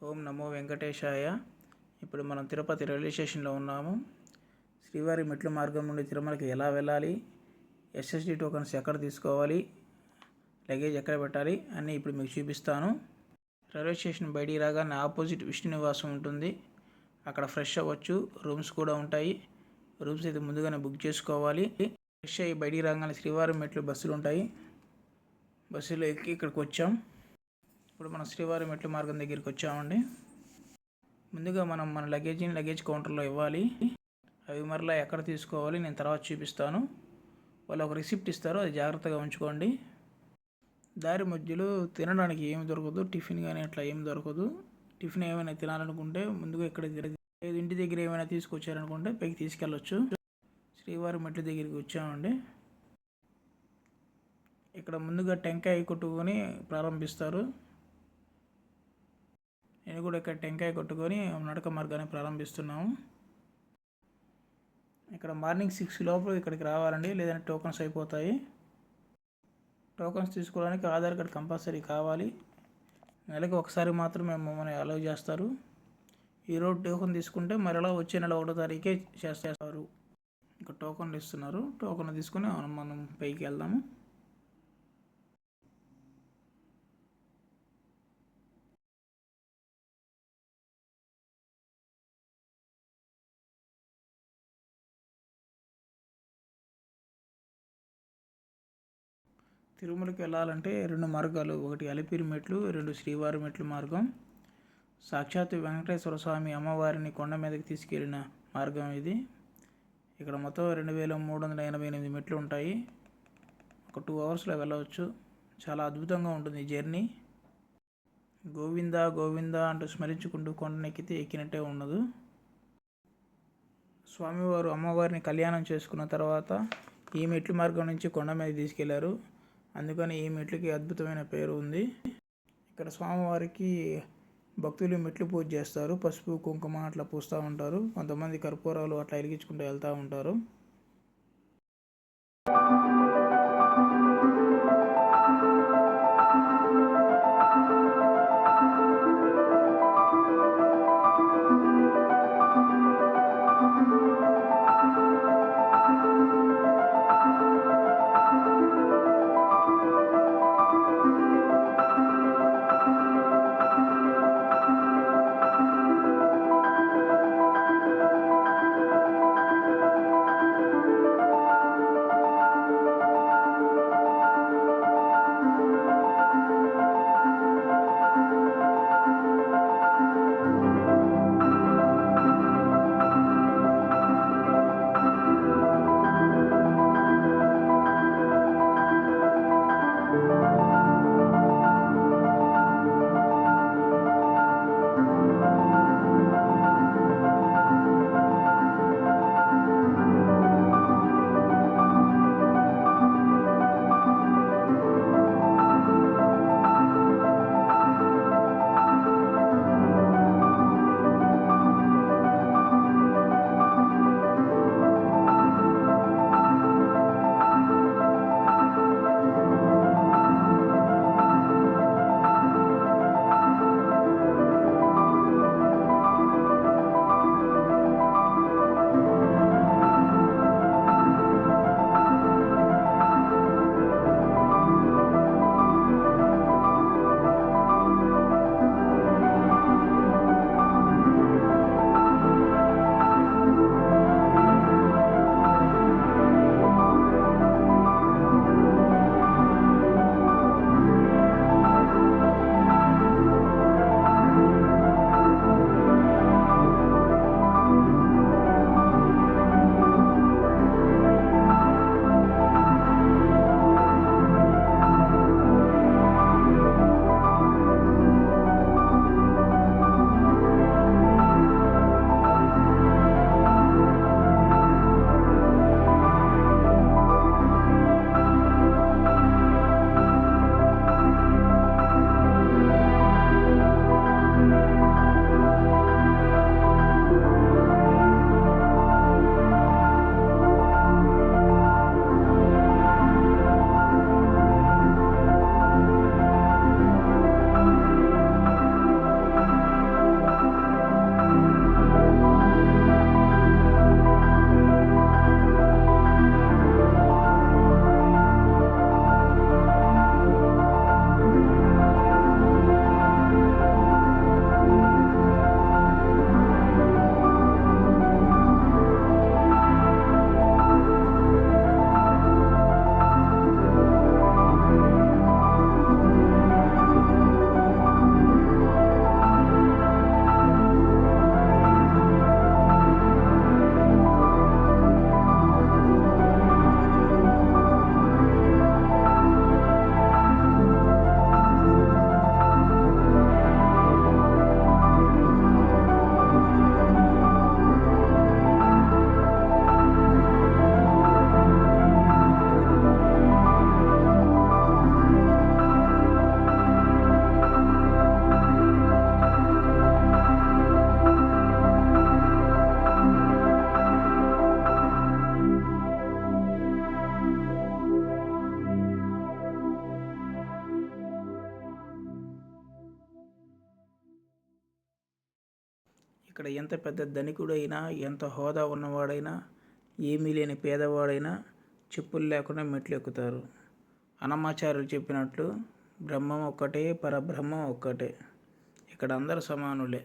ఓం నమో వెంకటేశాయ. ఇప్పుడు మనం తిరుపతి రైల్వే స్టేషన్లో ఉన్నాము. శ్రీవారి మెట్ల మార్గం నుండి తిరుమలకి ఎలా వెళ్ళాలి, ఎస్ఎస్డి టోకన్స్ ఎక్కడ తీసుకోవాలి, లగేజ్ ఎక్కడ పెట్టాలి అన్నీ ఇప్పుడు మీకు చూపిస్తాను. రైల్వే స్టేషన్ బయటికి రాగానే ఆపోజిట్ విష్ణు నివాసం ఉంటుంది. అక్కడ ఫ్రెష్ అవ్వచ్చు. రూమ్స్ కూడా ఉంటాయి. రూమ్స్ అయితే ముందుగానే బుక్ చేసుకోవాలి. ఫ్రెష్ అయ్యి బయటికి రాగానే శ్రీవారి మెట్లు బస్సులు ఉంటాయి. బస్సులో ఎక్కి ఇక్కడికి వచ్చాం. ఇప్పుడు మనం శ్రీవారి మెట్ల మార్గం దగ్గరికి వచ్చామండి. ముందుగా మనం మన లగేజ్ని లగేజ్ కౌంటర్లో ఇవ్వాలి. అవి మరలా ఎక్కడ తీసుకోవాలి నేను తర్వాత చూపిస్తాను. వాళ్ళు ఒక రిసిప్ట్ ఇస్తారు, అది జాగ్రత్తగా ఉంచుకోండి. దారి మధ్యలో తినడానికి ఏమి దొరకదు, టిఫిన్ కానీ అట్లా ఏమి దొరకదు. టిఫిన్ ఏమైనా తినాలనుకుంటే ముందుగా ఇక్కడ ఇంటి దగ్గర ఏమైనా తీసుకొచ్చారనుకుంటే పైకి తీసుకెళ్ళొచ్చు. శ్రీవారి మెట్ల దగ్గరికి వచ్చామండి. ఇక్కడ ముందుగా టెంకాయ కొట్టుకొని ప్రారంభిస్తారు. నేను కూడా ఇక్కడ టెంకాయ కొట్టుకొని నడక మార్గాన్ని ప్రారంభిస్తున్నాము. ఇక్కడ మార్నింగ్ 6 లోపల ఇక్కడికి రావాలండి, లేదంటే టోకన్స్ అయిపోతాయి. టోకన్స్ తీసుకోవడానికి ఆధార్ కార్డ్ కంపల్సరీ కావాలి. నెలకు ఒకసారి మాత్రమే మమ్మల్ని అలౌ చేస్తారు. ఈరోజు టోకన్ తీసుకుంటే మరలా వచ్చే నెల 1వ తారీఖే చేస్తారు. ఇక్కడ టోకన్లు ఇస్తున్నారు. టోకన్ తీసుకుని మనం పైకి వెళ్దాము. తిరుమలకి వెళ్ళాలంటే 2 మార్గాలు, ఒకటి అలిపిరి మెట్లు, 2 శ్రీవారి మెట్లు మార్గం. సాక్షాత్ వెంకటేశ్వర స్వామి అమ్మవారిని కొండ మీదకి తీసుకెళ్ళిన మార్గం ఇది. ఇక్కడ మొత్తం 2388 మెట్లు ఉంటాయి. ఒక 2 అవర్స్లో వెళ్ళవచ్చు. చాలా అద్భుతంగా ఉంటుంది ఈ జర్నీ. గోవిందా గోవిందా అంటూ స్మరించుకుంటూ కొండనెక్కితే ఎక్కినట్టే ఉండదు. స్వామివారు అమ్మవారిని కళ్యాణం చేసుకున్న తర్వాత ఈ మెట్లు మార్గం నుంచి కొండ మీద తీసుకెళ్లారు. అందుకని ఈ మెట్లకి అద్భుతమైన పేరు ఉంది. ఇక్కడ స్వామివారికి భక్తులు మెట్లు పూజ చేస్తారు. పసుపు కుంకుమ అట్లా పూస్తూ ఉంటారు. కొంతమంది కర్పూరాలు అట్లా వెలిగించుకుంటూ వెళ్తూ ఉంటారు. ఇక్కడ ఎంత పెద్ద ధనికుడైనా, ఎంత హోదా ఉన్నవాడైనా, ఏమీ లేని పేదవాడైనా చెప్పులు లేకుండా మెట్లు ఎక్కుతారు. అన్నమాచార్యులు చెప్పినట్లు బ్రహ్మం ఒక్కటే, పరబ్రహ్మం ఒక్కటే. ఇక్కడ అందరూ సమానులే.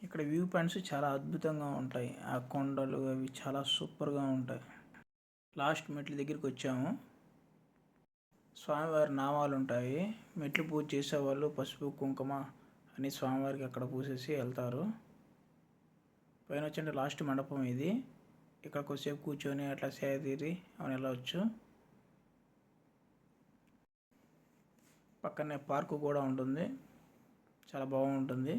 ఇక్కడ వ్యూ పాయింట్స్ చాలా అద్భుతంగా ఉంటాయి. ఆ కొండలు అవి చాలా సూపర్గా ఉంటాయి. లాస్ట్ మెట్ల దగ్గరికి వచ్చాము. స్వామివారి నామాలు ఉంటాయి. మెట్లు పూజ చేసేవాళ్ళు పసుపు కుంకుమ అని స్వామివారికి అక్కడ పూసేసి వెళ్తారు. పైన వచ్చండి లాస్ట్ మండపం ఇది. ఇక్కడ కొద్దిసేపు కూర్చొని అట్లా సేద తీరి అని వెళ్ళవచ్చు. పక్కనే పార్కు కూడా ఉంటుంది, చాలా బాగుంటుంది.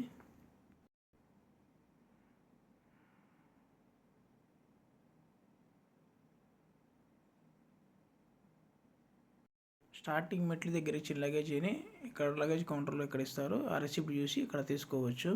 స్టార్టింగ్ మెట్ల దగ్గర ఇచ్చిన లగేజీని ఇక్కడ లగేజ్ కౌంటర్లో ఇక్కడ ఇస్తారు. ఆ రెసిప్ట్ చూసి ఇక్కడ తీసుకోవచ్చు.